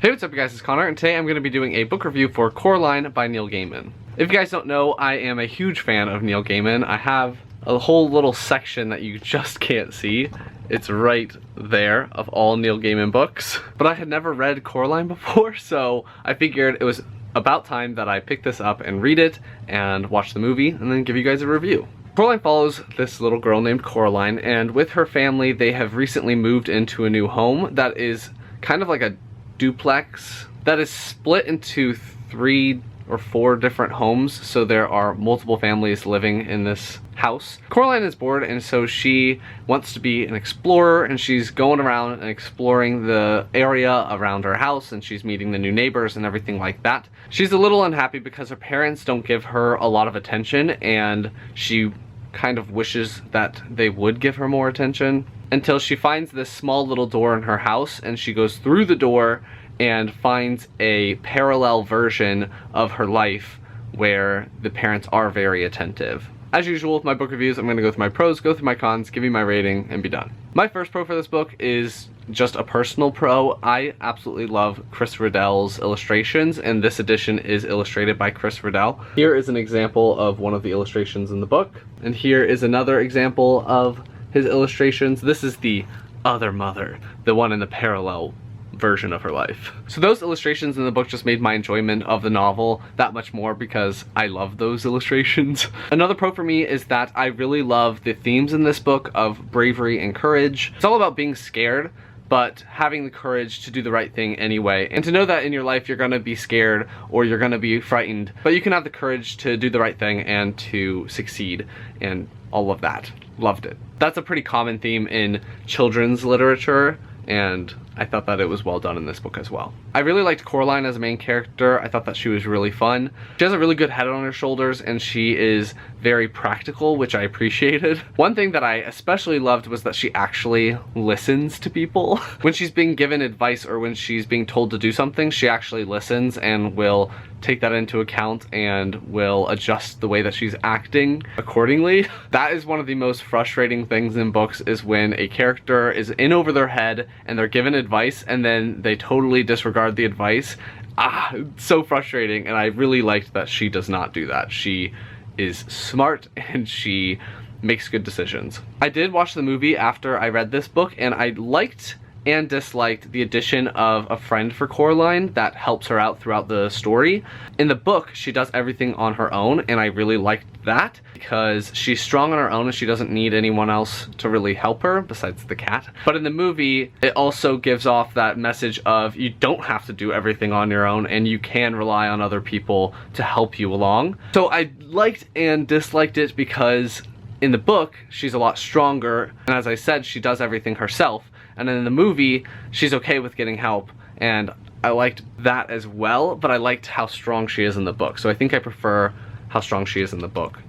Hey, what's up you guys, it's Connor, and today I'm going to be doing a book review for Coraline by Neil Gaiman. If you guys don't know, I am a huge fan of Neil Gaiman. I have a whole little section that you just can't see. It's right there of all Neil Gaiman books. But I had never read Coraline before, so I figured it was about time that I pick this up and read it and watch the movie and then give you guys a review. Coraline follows this little girl named Coraline, and with her family they have recently moved into a new home that is kind of like a duplex that is split into 3 or 4 different homes, so there are multiple families living in this house. Coraline is bored, and so she wants to be an explorer, and she's going around and exploring the area around her house, and she's meeting the new neighbors and everything like that. She's a little unhappy because her parents don't give her a lot of attention, and she kind of wishes that they would give her more attention, until she finds this small little door in her house, and she goes through the door and finds a parallel version of her life where the parents are very attentive. As usual with my book reviews, I'm going to go through my pros, go through my cons, give you my rating, and be done. My first pro for this book is just a personal pro. I absolutely love Chris Riddell's illustrations, and this edition is illustrated by Chris Riddell. Here is an example of one of the illustrations in the book, and here is another example of his illustrations. This is the other mother, the one in the parallel version of her life. So those illustrations in the book just made my enjoyment of the novel that much more because I love those illustrations. Another pro for me is that I really love the themes in this book of bravery and courage. It's all about being scared, but having the courage to do the right thing anyway, and to know that in your life you're gonna be scared or you're gonna be frightened, but you can have the courage to do the right thing and to succeed, and all of that. Loved it. That's a pretty common theme in children's literature, and I thought that it was well done in this book as well. I really liked Coraline as a main character. I thought that she was really fun. She has a really good head on her shoulders, and she is very practical, which I appreciated. One thing that I especially loved was that she actually listens to people. When she's being given advice or when she's being told to do something, she actually listens and will take that into account and will adjust the way that she's acting accordingly. That is one of the most frustrating things in books, is when a character is in over their head and they're given advice and then they totally disregard the advice. It's so frustrating, and I really liked that she does not do that. She is smart and she makes good decisions. I did watch the movie after I read this book, and I liked and disliked the addition of a friend for Coraline that helps her out throughout the story. In the book, she does everything on her own, and I really liked that because she's strong on her own and she doesn't need anyone else to really help her besides the cat. But in the movie, it also gives off that message of you don't have to do everything on your own and you can rely on other people to help you along. So I liked and disliked it because in the book, she's a lot stronger, and as I said, she does everything herself. And then in the movie, she's okay with getting help, and I liked that as well, but I liked how strong she is in the book. So I think I prefer how strong she is in the book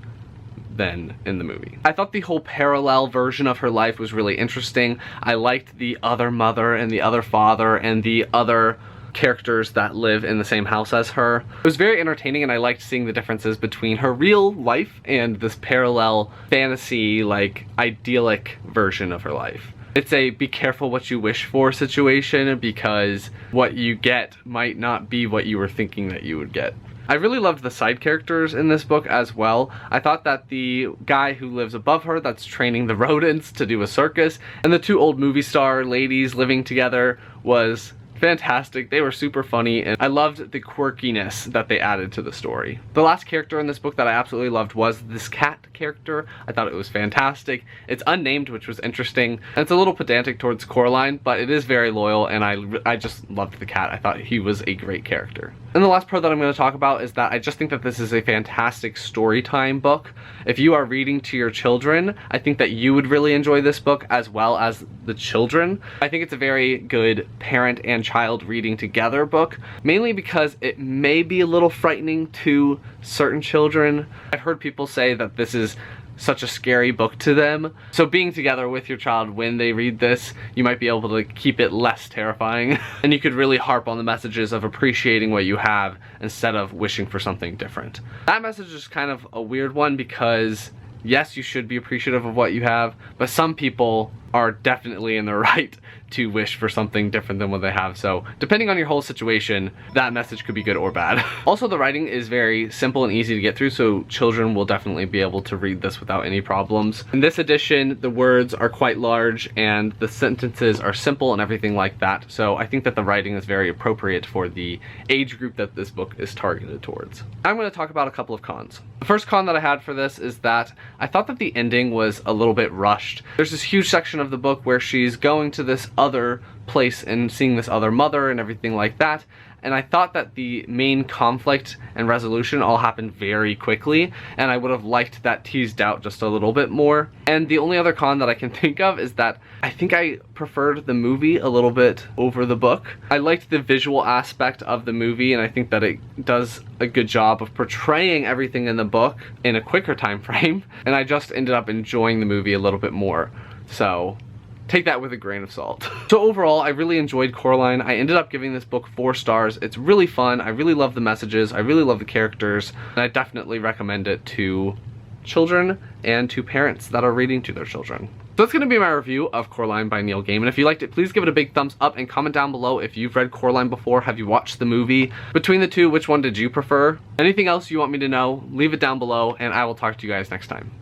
than in the movie. I thought the whole parallel version of her life was really interesting. I liked the other mother and the other father and the other characters that live in the same house as her. It was very entertaining, and I liked seeing the differences between her real life and this parallel fantasy, like, idyllic version of her life. It's a be careful what you wish for situation, because what you get might not be what you were thinking that you would get. I really loved the side characters in this book as well. I thought that the guy who lives above her that's training the rodents to do a circus, and the 2 old movie star ladies living together was fantastic. They were super funny, and I loved the quirkiness that they added to the story. The last character in this book that I absolutely loved was this cat character. I thought it was fantastic. It's unnamed, which was interesting, and it's a little pedantic towards Coraline, but it is very loyal, and I just loved the cat. I thought he was a great character. And the last pro that I'm going to talk about is that I just think that this is a fantastic story time book. If you are reading to your children, I think that you would really enjoy this book as well as the children. I think it's a very good parent and child reading together book, mainly because it may be a little frightening to certain children. I've heard people say that this is such a scary book to them. So being together with your child when they read this, you might be able to keep it less terrifying. And you could really harp on the messages of appreciating what you have instead of wishing for something different. That message is kind of a weird one because yes, you should be appreciative of what you have, but some people are definitely in the right to wish for something different than what they have. So depending on your whole situation, that message could be good or bad. Also, the writing is very simple and easy to get through, so children will definitely be able to read this without any problems. In this edition, the words are quite large and the sentences are simple and everything like that. So I think that the writing is very appropriate for the age group that this book is targeted towards. I'm going to talk about a couple of cons. The first con that I had for this is that I thought that the ending was a little bit rushed. There's this huge section of the book where she's going to this other place and seeing this other mother and everything like that, and I thought that the main conflict and resolution all happened very quickly, and I would have liked that teased out just a little bit more. And the only other con that I can think of is that I think I preferred the movie a little bit over the book. I liked the visual aspect of the movie, and I think that it does a good job of portraying everything in the book in a quicker time frame, and I just ended up enjoying the movie a little bit more. So take that with a grain of salt. So overall, I really enjoyed Coraline. I ended up giving this book 4 stars. It's really fun. I really love the messages. I really love the characters. And I definitely recommend it to children and to parents that are reading to their children. So that's going to be my review of Coraline by Neil Gaiman. If you liked it, please give it a big thumbs up and comment down below if you've read Coraline before. Have you watched the movie? Between the two, which one did you prefer? Anything else you want me to know, leave it down below, and I will talk to you guys next time.